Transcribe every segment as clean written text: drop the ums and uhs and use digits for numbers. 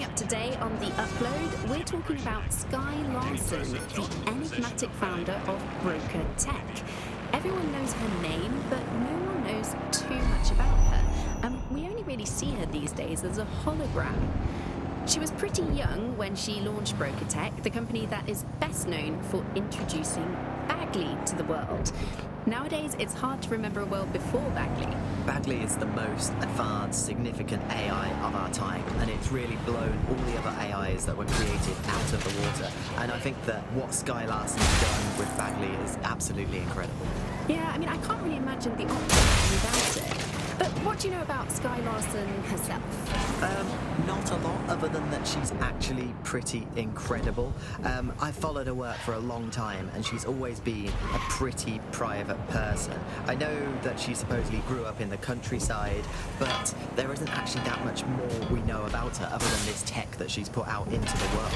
up today on The Upload, we're talking about Skye Larson, the enigmatic founder of Broca Tech. Everyone knows her name, but no one knows too much about her. We only really see her these days as a hologram. She was pretty young when she launched Broca Tech, the company that is best known for introducing Bagley to the world. Nowadays, it's hard to remember a world before Bagley. Bagley is the most advanced, significant AI of our time, and it's really blown all the other AIs that were created out of the water. And I think that what Skye Larson's done with Bagley is absolutely incredible. Yeah, I mean, I can't really imagine the option without it. But what do you know about Skye Larson herself? Not a lot, other than that she's actually pretty incredible. I've followed her work for a long time, and she's always been a pretty private person. I know that she supposedly grew up in the countryside, but there isn't actually that much more we know about her other than this tech that she's put out into the world.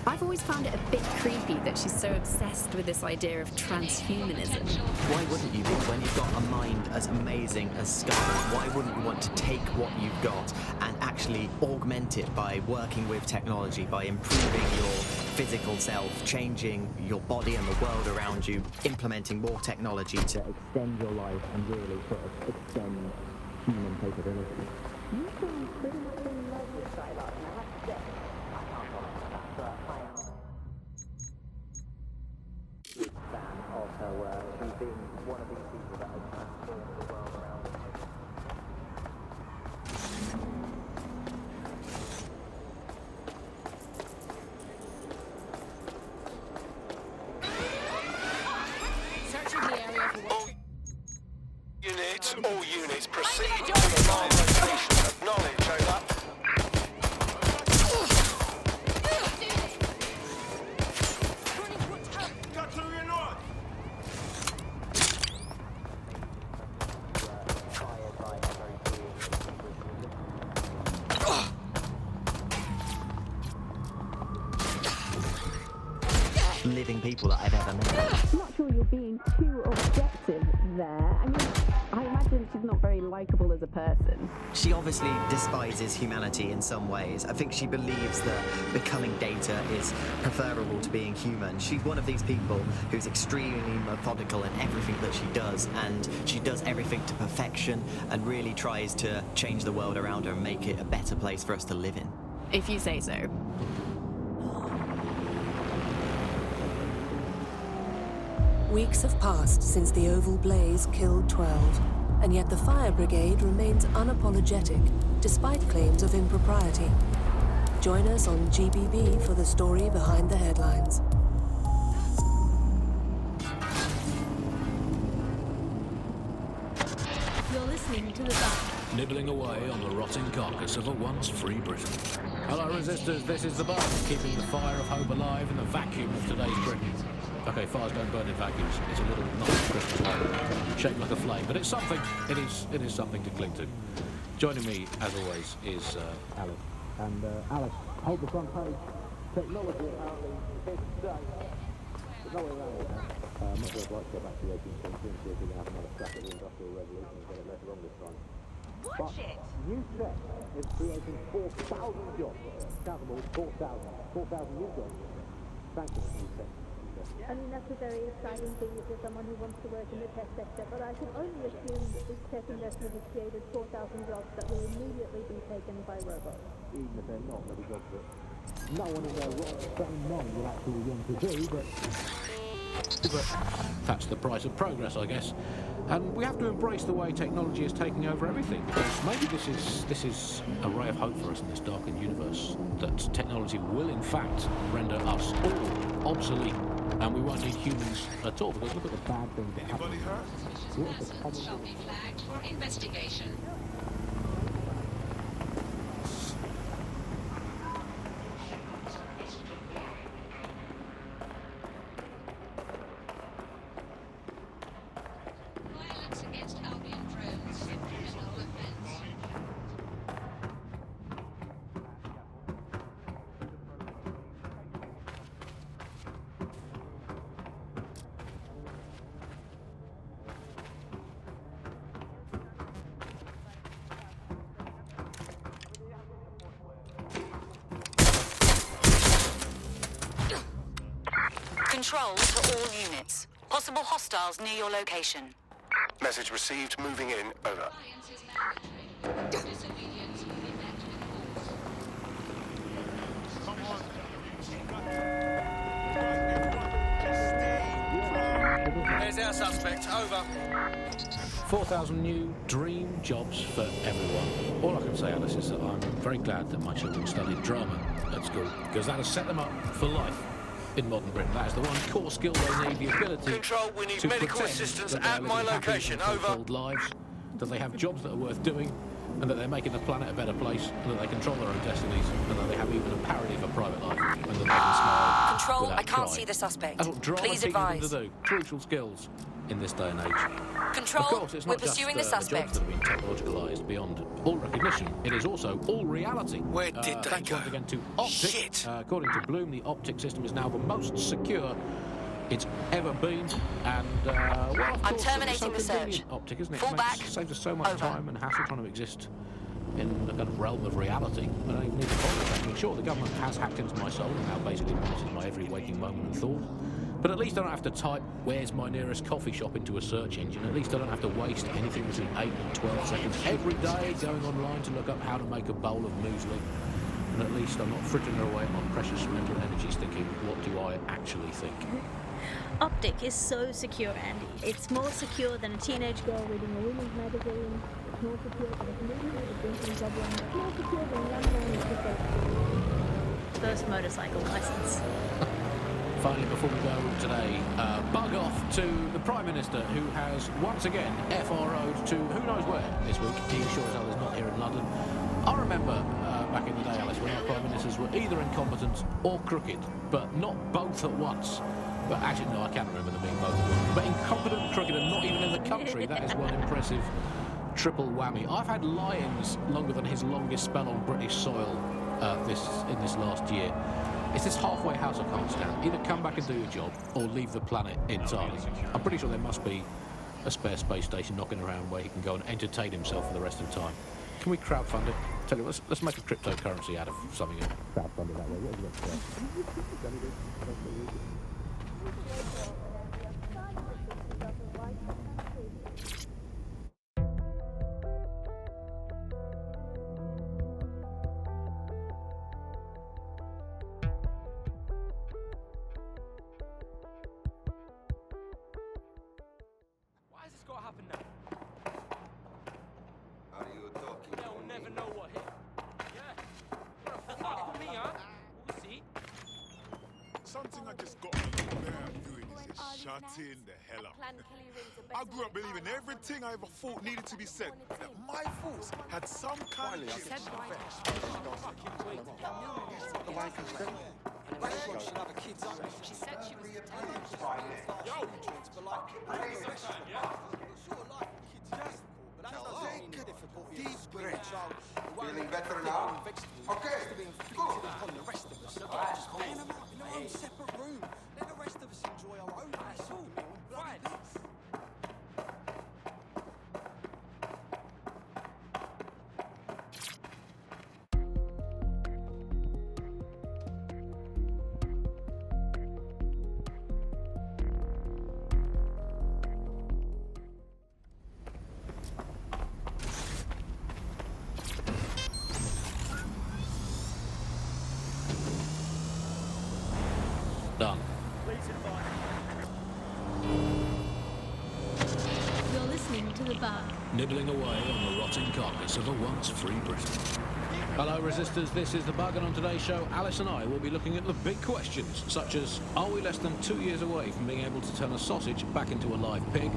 I've always found it a bit creepy that she's so obsessed with this idea of transhumanism. Why wouldn't you be? When you've got a mind as amazing as Skye, why wouldn't you want to take what you've got and actually augment it by working with technology, by improving your physical self, changing your body and the world around you, implementing more technology to extend your life and really sort of extend human capability? You seem pretty much in love with Skye Larson, I have to say. I can't promise that, but I am a big fan of her work. She's been one of these people that has transformed the world around us. All units proceed to alarm location. Acknowledge, over. Living people that I've ever met. I'm not sure you're being too objective there. I mean, I imagine she's not very likeable as a person. She obviously despises humanity in some ways. I think she believes that becoming data is preferable to being human. She's one of these people who's extremely methodical in everything that she does, and she does everything to perfection and really tries to change the world around her and make it a better place for us to live in. If you say so. Weeks have passed since the Oval Blaze killed 12, and yet the fire brigade remains unapologetic, despite claims of impropriety. Join us on GBB for the story behind the headlines. You're listening to The Buzz. Nibbling away on the rotting carcass of a once free Britain. Hello, resistors, this is The Buzz, keeping the fire of hope alive in the vacuum of today's Britain. Okay, fires don't burn in vacuums. It's a little nice Christmas light, shaped like a flame, but it's something. It is something to cling to. Joining me, as always, is Alex. And Alex, hold the front page. Technology apparently is here to stay. There's no way around it now. I'm not sure I'd like to go back to the 18th century and see if we can have another crack at the Industrial Revolution and get it less wrong this time. But new tech is creating 4,000 jobs. Count them all, 4,000 new jobs. Thanks to this new tech. I mean, that's a very exciting thing if you're someone who wants to work in the tech sector, but I can only assume that this tech investment has created 4,000 jobs that will immediately be taken by robots. Even if they're not, they'll be jobs that no one in their right frame mind will actually want to do, but that's the price of progress, I guess. And we have to embrace the way technology is taking over everything, because maybe this is a ray of hope for us in this darkened universe, that technology will in fact render us all obsolete, and we won't need humans at all, because look at the bad things that happen. Anybody hurt? Shall be flagged for investigation. Violence against Albion drones, criminal offence. Control to all units. Possible hostiles near your location. Message received. Moving in. Over. Compliance is mandatory. Disobedience will be met with force. Here's our suspect. Over. 4,000 new dream jobs for everyone. All I can say, Alice, is that I'm very glad that my children studied drama at school, because that has set them up for life in modern Britain. That is the one core skill they need, the ability Control, we need to medical pretend assistance that they are at my living happy location. and Over. fulfilled lives, that they have jobs that are worth doing, and that they're making the planet a better place, and that they control their own destinies, and that they have even a parody of a private life, and that they can smile Control, without I can't crying. see the suspect. That's what drama Please teaches them advise. to do. Crucial skills in this day and age. Control, Of course, it's we're not just pursuing the the jobs suspect. that have been technologicalised beyond all recognition. It is also all reality. Where did they thanks go? once again to Optic. Shit. According to Bloom, the Optic system is now the most secure it's ever been. And well, of I'm course, terminating it's so the convenient, search. Optic, isn't it? Fall It makes- back. saves us so much Over. time and hassle trying to exist in the kind of realm of reality. I don't even need to contact me. Sure, the government has hacked into my soul and now basically monitors my every waking moment and thought. But at least I don't have to type "where's my nearest coffee shop" into a search engine. At least I don't have to waste anything between 8 and 12 seconds every day going online to look up how to make a bowl of muesli. And at least I'm not frittering away my precious mental energies thinking, what do I actually think? Optic is so secure, Andy. It's more secure than a teenage girl reading a women's magazine. It's more secure than a comedian with a drinking problem. It's more secure than a young man with a first motorcycle license. Finally, before we go today, bug off to the Prime Minister, who has once again FRO'd to who knows where this week. He sure as hell is not here in London. I remember back in the day, Alice, when our Prime Ministers were either incompetent or crooked, but not both at once. But actually, no, I can't remember them being both at once. But incompetent, crooked, and not even in the country, that is one impressive triple whammy. I've had Lions longer than his longest spell on British soil in this last year. It's this halfway house I can't stand. Either come back and do your job, or leave the planet entirely. I'm pretty sure there must be a spare space station knocking around where he can go and entertain himself for the rest of the time. Can we crowdfund it? Tell you what, let's make a cryptocurrency out of something. Crowdfund it that way. What have you got to say? Why has this got to happen now? Are you talking? They'll never know what hit. Yeah. What a fuck for me, huh? We'll see. Something I just got on doing is shutting the hell up. I grew up believing everything I ever thought needed to be said, that my thoughts had some kind of effect. She said she was Deep breath. Feeling better now? Okay, good. Done. You're listening to The Bug. Nibbling away on the rotting carcass of a once free Britain. Hello, resistors. This is The Bug, and on today's show, Alice and I will be looking at the big questions, such as, are we less than 2 years away from being able to turn a sausage back into a live pig?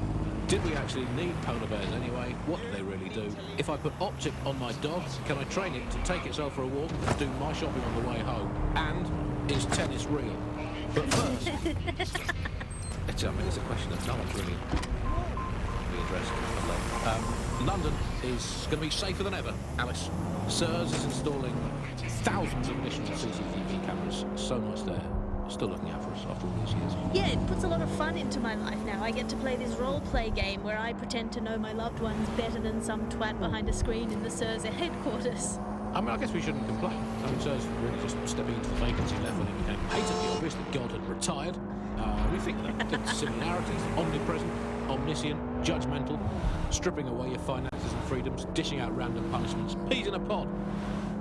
Did we actually need polar bears anyway? What do they really do? If I put Optic on my dog, can I train it to take itself for a walk and do my shopping on the way home? And is tennis real? But first, it's a question that no one's really addressed. London is going to be safer than ever, Alice. SIRS is installing thousands of additional CCTV cameras. So nice there. Still looking out for us after all these years. Yeah, it puts a lot of fun into my life now. I get to play this role-play game where I pretend to know my loved ones better than some twat behind a screen in the SIRS headquarters. I mean, I guess we shouldn't complain. I mean, SIRS really just stepping into the vacancy left when it became patently obvious obvious that God had retired. We think that the similarities, omnipresent, omniscient, judgmental, stripping away your finances and freedoms, dishing out random punishments, peas in a pod.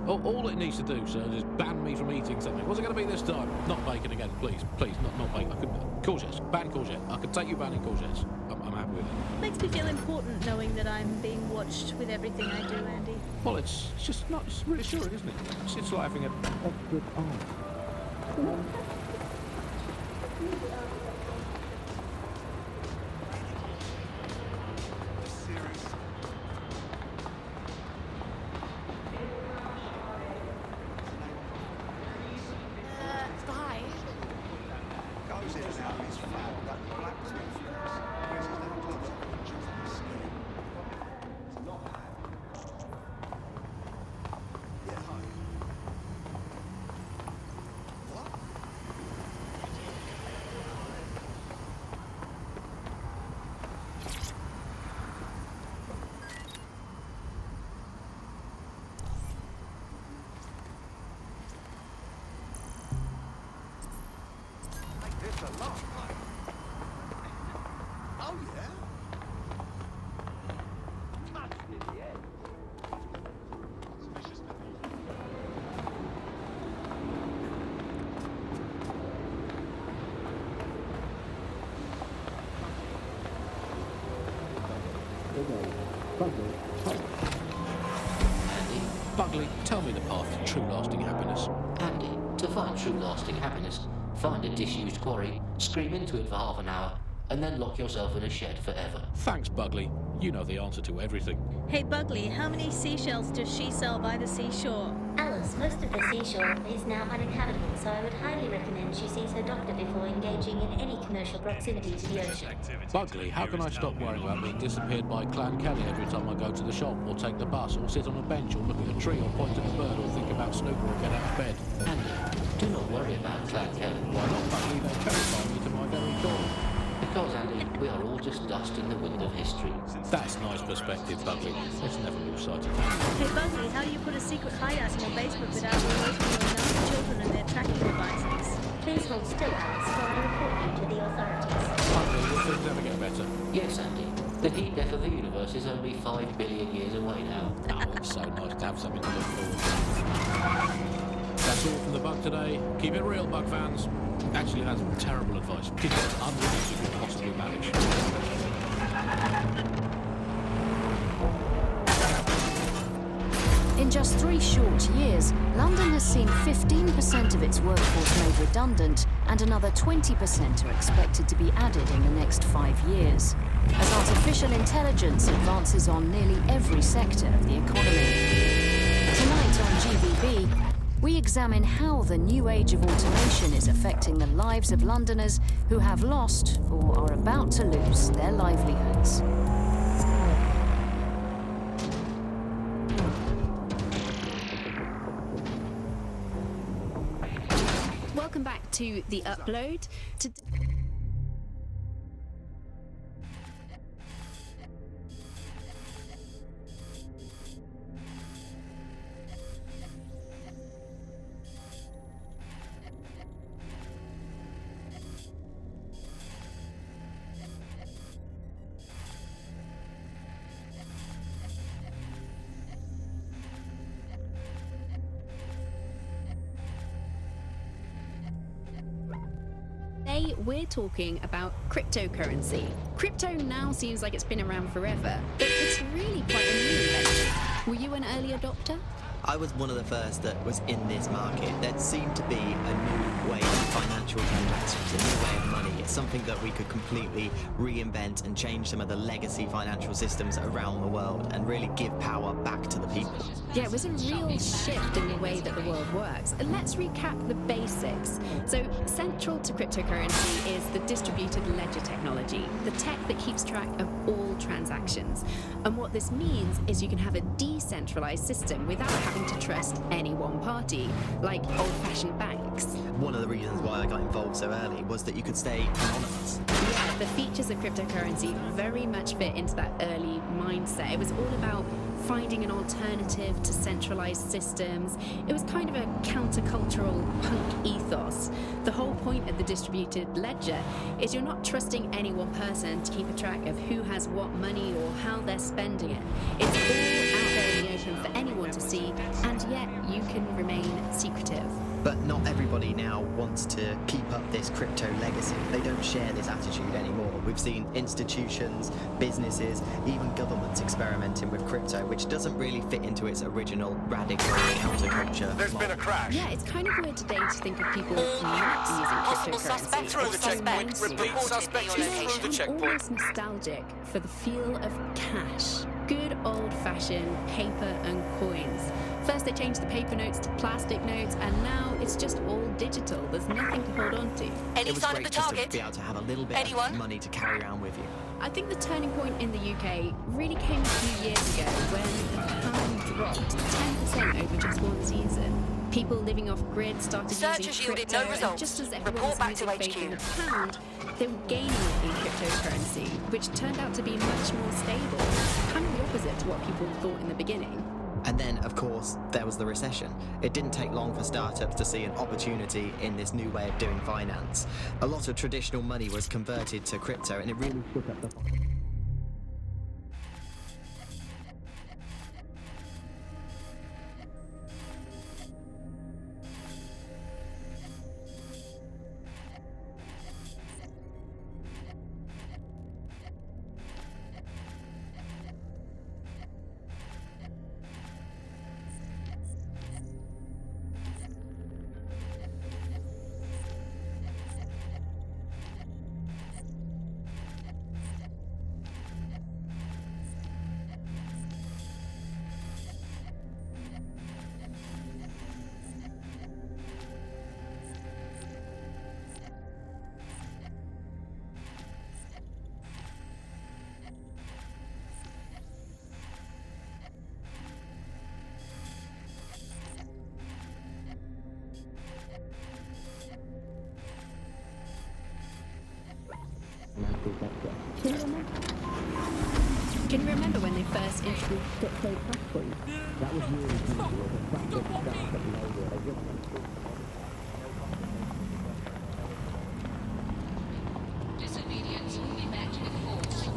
All it needs to do, sir, is ban me from eating something. What's it going to be this time? Not bacon again, please. Please, not bacon. Courgettes. Ban courgette. I can take you banning courgettes. I'm happy with it. Makes me feel important knowing that I'm being watched with everything I do, Andy. Well, it's just not. It's reassuring, isn't it? It's like having an extra arm. Bugley, tell me the path to true lasting happiness. Andy, to find true lasting happiness, find a disused quarry, scream into it for half an hour, and then lock yourself in a shed forever. Thanks, Bugley. You know the answer to everything. Hey, Bugley, how many seashells does she sell by the seashore? Alice, most of the seashore is now uninhabitable, so I would highly recommend she sees her doctor before engaging in any commercial proximity to the ocean. Bugley, how can I stop worrying about being disappeared by Clan Kelly every time I go to the shop, or take the bus, or sit on a bench, or look at a tree, or point at a bird, or think about snooker, or get out of bed? Andy, do not worry about Clan Kelly. Why not, Bugley? They terrify me to my very core. Because, Andy, we are all just dust in the wind of history. That's nice perspective, Bugley. Let's never lose sight of that. Hey, Bugley, how do you put a secret hideout in your basement without alerting your young children and their tracking devices? Please hold still, Alice, while I report you to the authorities. Bugley, will things ever get better? Yes, Andy. The heat death of the universe is only 5 billion years away now. Oh, it's so nice to have something to look forward to. That's all from the Bug today. Keep it real, Bug fans. Actually, that's terrible advice. Keep it as unreal as you can possibly manage. In just 3 short years, London has seen 15% of its workforce made redundant, and another 20% are expected to be added in the next 5 years, as artificial intelligence advances on nearly every sector of the economy. Tonight on GBB, we examine how the new age of automation is affecting the lives of Londoners who have lost or are about to lose their livelihoods. Welcome back to The Upload. Today we're talking about cryptocurrency. Crypto now seems like it's been around forever, but it's really quite a new invention. Were you an early adopter? I was one of the first that was in this market. There seemed to be a new way of financial transactions, a new way of money. It's something that we could completely reinvent and change some of the legacy financial systems around the world and really give power back to the people. Yeah, it was a real shift in the way that the world works. And let's recap the basics. So central to cryptocurrency is the distributed ledger technology, the tech that keeps track of all transactions. And what this means is you can have a decentralized system without having to trust any one party, like old-fashioned banks. One of the reasons why I got involved so early was that you could stay anonymous. Yeah, the features of cryptocurrency very much fit into that early mindset. It was all about finding an alternative to centralized systems. It was kind of a countercultural punk ethos. The whole point of the distributed ledger is you're not trusting any one person to keep a track of who has what money or how they're spending it. It's all out there in the open for anyone to see, and yet you can remain secretive. But not everybody now wants to keep up this crypto legacy. They don't share this attitude anymore. We've seen institutions, businesses, even governments experimenting with crypto, which doesn't really fit into its original radical counterculture. There's been a crash. Yeah, it's kind of weird today to think of people not using Possible suspect cryptocurrency. through the checkpoint. Repeat suspect You know, through the I'm checkpoint. almost nostalgic for the feel of cash. Good old-fashioned paper and coins. First they changed the paper notes to plastic notes, and now it's just all digital. There's nothing to hold on to. Any It was sign of great the just to target? be able to have a little bit Anyone? of money to carry around with you. I think the turning point in the UK really came a few years ago when the pound dropped 10% over just one season. People living off grid started Searches using yielded crypto, no results. and just as everyone Report was back to losing faith in HQ. the pound, they were gaining it in cryptocurrency, which turned out to be much more stable. Kind of the opposite to what people thought in the beginning. And then, of course, there was the recession. It didn't take long for startups to see an opportunity in this new way of doing finance. A lot of traditional money was converted to crypto, and it really shook up the... Can you remember when they first introduced crypto passports? That was really beautiful. The fact that startup logo, they just... Disobedience will be met with force.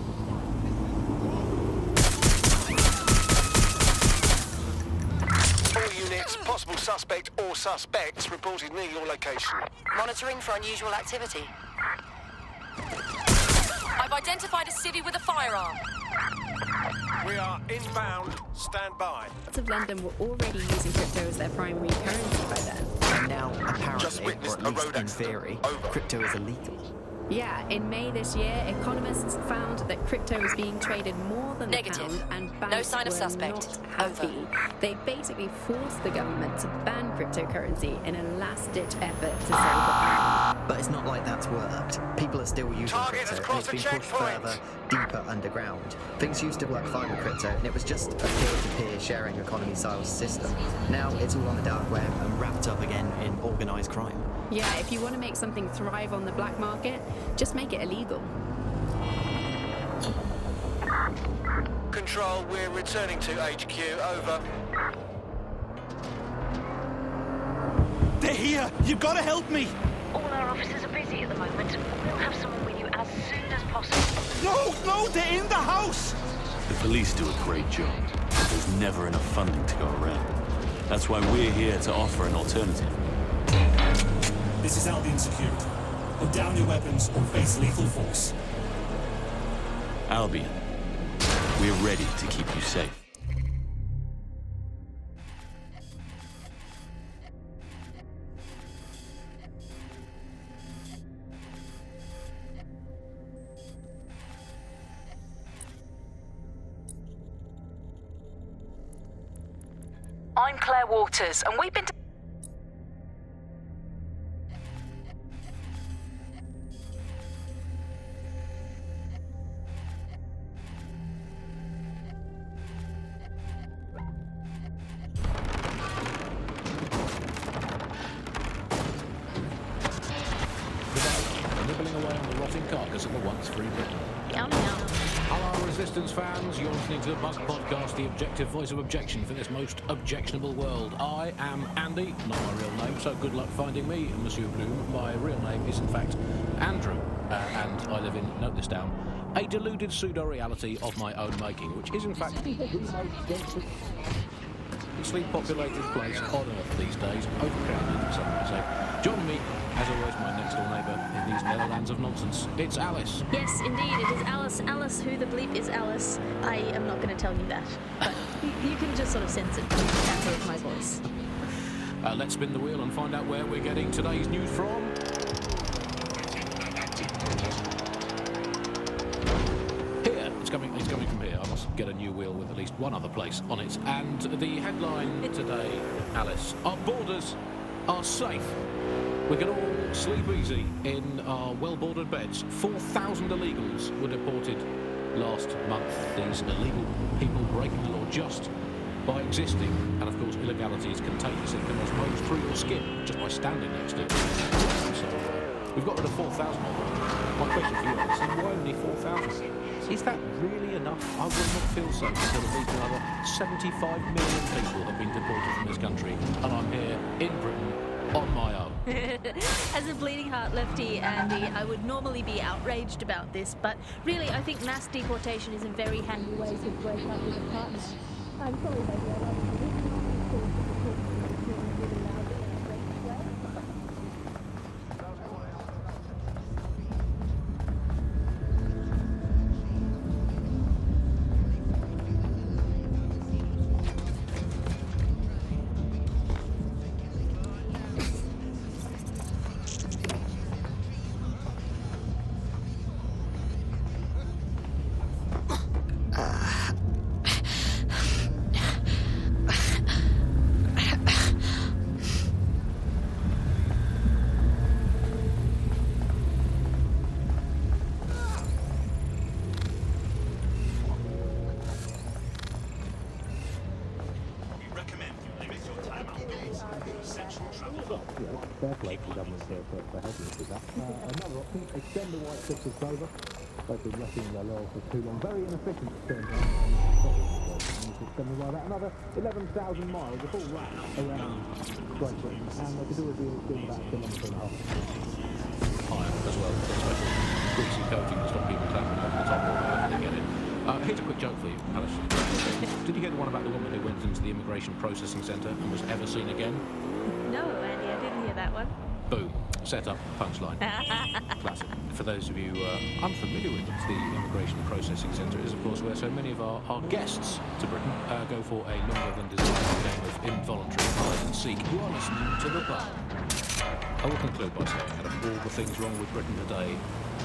All units, possible suspect or suspects reported near your location. Monitoring for unusual activity. I've identified a civvy with a firearm. We are inbound. Stand by. Lots of London were already using crypto as their primary currency by then. And now, Just apparently, witnessed or a at least road in accident. theory, Over. crypto is illegal. Yeah, in May this year, economists found that crypto was being traded more than Negative. the pound, and banks No sign of were suspect. not happy. They basically forced the government to ban cryptocurrency in a last-ditch effort to save the pound. But it's not like that's worked. People are still using Target crypto, has and crossed it's the been pushed checkpoint. further, deeper underground. Things used to work fine with crypto, and it was just a peer-to-peer sharing economy-style system. Now it's all on the dark web and wrapped up again in organised crime. Yeah, if you want to make something thrive on the black market, just make it illegal. Control, we're returning to HQ. Over. They're here! You've got to help me! All our officers are busy at the moment. We'll have someone with you as soon as possible. No, they're in the house! The police do a great job. There's never enough funding to go around. That's why we're here to offer an alternative. This is Albion Security. Put down your weapons or face lethal force. Albion, we're ready to keep you safe. I'm Claire Waters, and we've been... Nibbling away on the rotting carcass of a once free Britain. Yum yum. Hello, Resistance fans. You're listening to the Bug Podcast, the objective voice of objection for this most objectionable world. I am Andy, not my real name, so good luck finding me, Monsieur Bloom. My real name is, in fact, Andrew, and I live in, note this down, a deluded pseudo-reality of my own making, which is, in fact, the most densely populated place on Earth these days, overcrowded, some might say. Joining me, as always, my next-door neighbour in these Netherlands of nonsense. It's Alice. Yes, indeed, it is Alice. Alice, who the bleep is Alice? I am not going to tell you that, but you can just sort of sense it from the tempo of my voice. Let's spin the wheel and find out where we're getting today's news from. Here, it's coming from here. I must get a new wheel with at least one other place on it. And the headline today, Alice, our borders are safe. We can all sleep easy in our well-bordered beds. 4,000 illegals were deported last month. These illegal people breaking the law just by existing. And of course, illegality is contagious. It can mold through your skin just by standing next to it. So we've got rid of 4,000 of them. My question for you is, why only 4,000? Is that really enough? I will not feel so until at least another 75 million people have been deported from this country. And I'm here in Britain on my own. As a bleeding heart lefty, Andy, I would normally be outraged about this, but really I think mass deportation is a very handy way to break up with a partner. I'm sorry, baby, I love you. Fair play to the government here for helping us with that. Another option, extend the White Sisters over. They've been resting their laurels for too long. Very inefficient to turn down. Extend them right out another 11,000 miles of all right around Great Britain. And they could do a deal doing about a kilometre and a half. Higher as well, special greasy coating to stop people clambering over the top or however they get it. Here's a quick joke for you, Alice. Did you hear the one about the woman who went into the immigration processing centre and was ever seen again? No, Andy, I didn't hear that one. Boom. Set up, punchline. Classic. For those of you unfamiliar with it, the Immigration Processing Centre is, of course, where so many of our guests to Britain go for a longer-than-desired game of involuntary hide-and-seek. You are listening to The Bug. I will conclude by saying, out of all the things wrong with Britain today,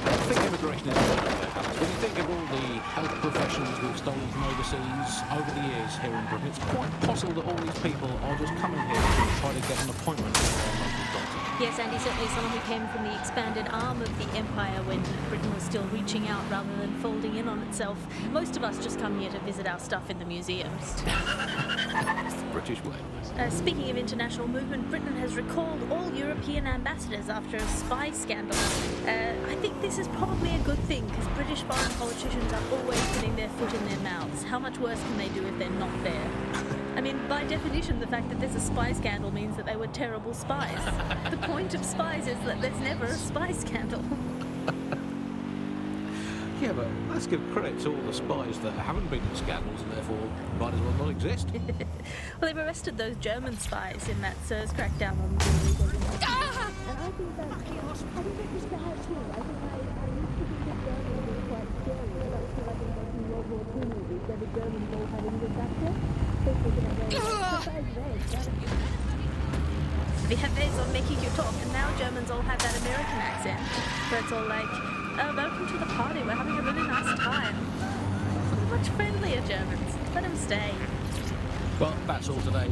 I think immigration is one of them, Alice. When you think of all the health professions we've stolen from overseas over the years here in Britain, it's quite possible that all these people are just coming here to try to get an appointment with their local doctor. Yes, Andy, certainly someone who came from the expanded arm of the empire when Britain was still reaching out rather than folding in on itself. Most of us just come here to visit our stuff in the museums. It's the British way. Speaking of international movement, Britain has recalled all European ambassadors after a spy scandal. I think this is probably a good thing, because British foreign politicians are always putting their foot in their mouths. How much worse can they do if they're not there? I mean, by definition, the fact that there's a spy scandal means that they were terrible spies. The point of spies is that there's never a spy scandal. Yeah, but let's give credit to all the spies that haven't been in scandals and therefore might as well not exist. Well, they've arrested those German spies in that SIRS crackdown on the illegal immigration. And I think that it's the house too. I think I used to think that Germany was quite scary, but I feel like in watching World War II movies where the Germans all had English accents. We have ways of making you talk, and now Germans all have that American accent, where it's all like, oh, welcome to the party, we're having a really nice time. They're much friendlier Germans. Let them stay. Well, that's all today.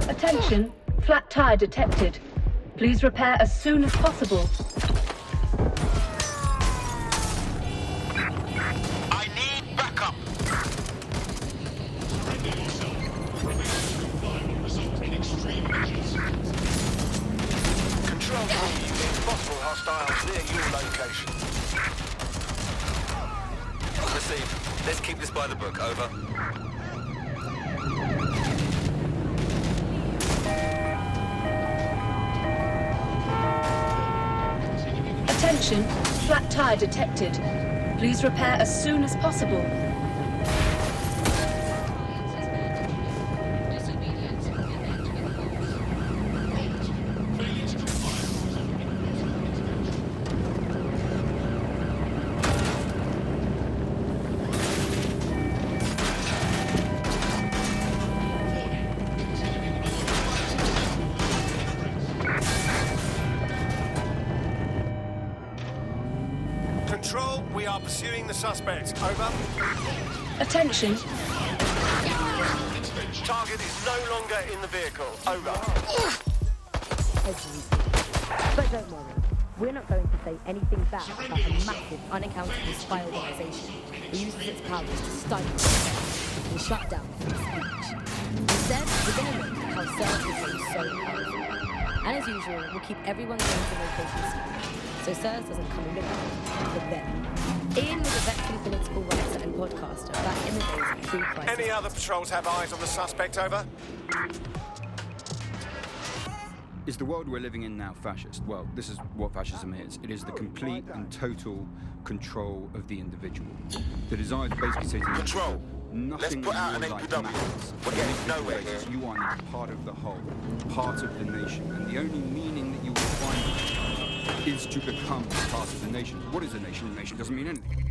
Attention, flat tire detected. Please repair as soon as possible. hostiles near your location. Received. Let's keep this by the book. Over. Attention, flat tire detected. Please repair as soon as possible. Control, we are pursuing the suspect. Over. Attention. Target is no longer in the vehicle. Over. But don't worry, we're not going to say anything bad about a massive, unaccountable spy organization who uses its powers to stifle and shut down free speech. Instead, we're going to make how SIRS becomes so powerful. And as usual, we'll keep everyone going to location secret, so SIRS doesn't come and look for them. Ian was a veteran political writer and podcaster back in the days of pre-crisis. Any other patrols have eyes on the suspect? Over. Is the world we're living in now fascist? Well, this is what fascism is. It is the complete and total control of the individual. The desire to basically say to the Control. nothing Let's put out in your an life APW. matters. We're getting nowhere here. You are now part of the whole, part of the nation, and the only meaning that you will find is to become part of the nation. What is a nation? A nation doesn't mean anything.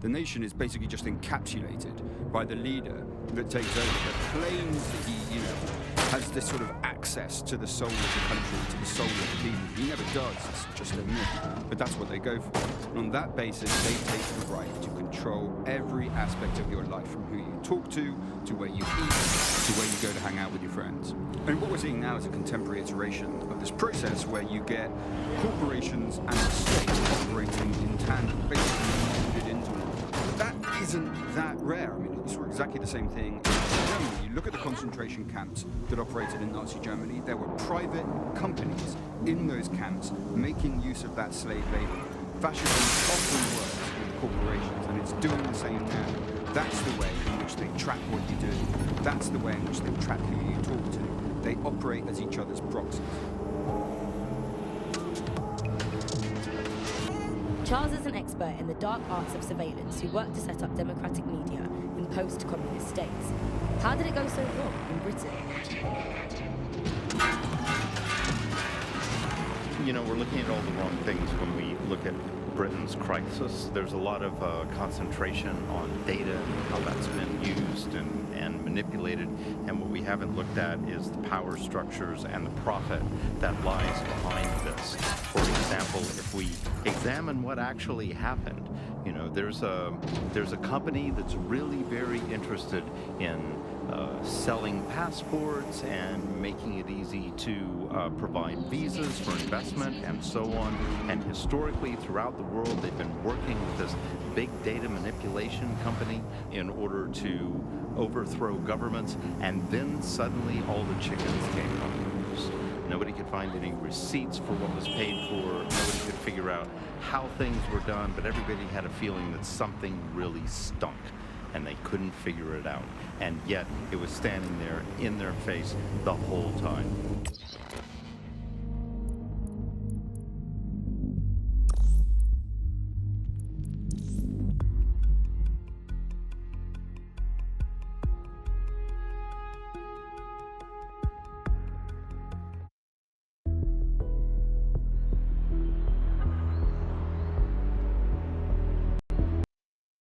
The nation is basically just encapsulated by the leader that takes over, that claims that he, has this sort of access to the soul of the country, to the soul of the people. He never does, it's just a myth, but that's what they go for. And on that basis, they take the right to control every aspect of your life, from who you talk to where you eat, to where you go to hang out with your friends. And what we're seeing now is a contemporary iteration of this process where you get corporations and the state operating in tandem, basically molded into one. But that isn't that rare. I mean, you saw exactly the same thing in Germany. You look at the concentration camps that operated in Nazi Germany. There were private companies in those camps making use of that slave labor. Fascism often works with corporations, and it's doing the same now. That's the way in which they track what you do. That's the way in which they track who you talk to. They operate as each other's proxies. Charles is an expert in the dark arts of surveillance who worked to set up democratic media in post-communist states. How did it go so wrong in Britain? We're looking at all the wrong things when we look at Britain's crisis. There's a lot of concentration on data and how that's been used and manipulated, and what we haven't looked at is the power structures and the profit that lies behind this. For example, if we examine what actually happened, there's a company that's really very interested in selling passports and making it easy to provide visas for investment and so on. And historically, throughout the world, they've been working with this big data manipulation company in order to overthrow governments. And then suddenly all the chickens came home to roost. Nobody could find any receipts for what was paid for. Nobody could figure out how things were done, but everybody had a feeling that something really stunk, and they couldn't figure it out. And yet, it was standing there in their face the whole time.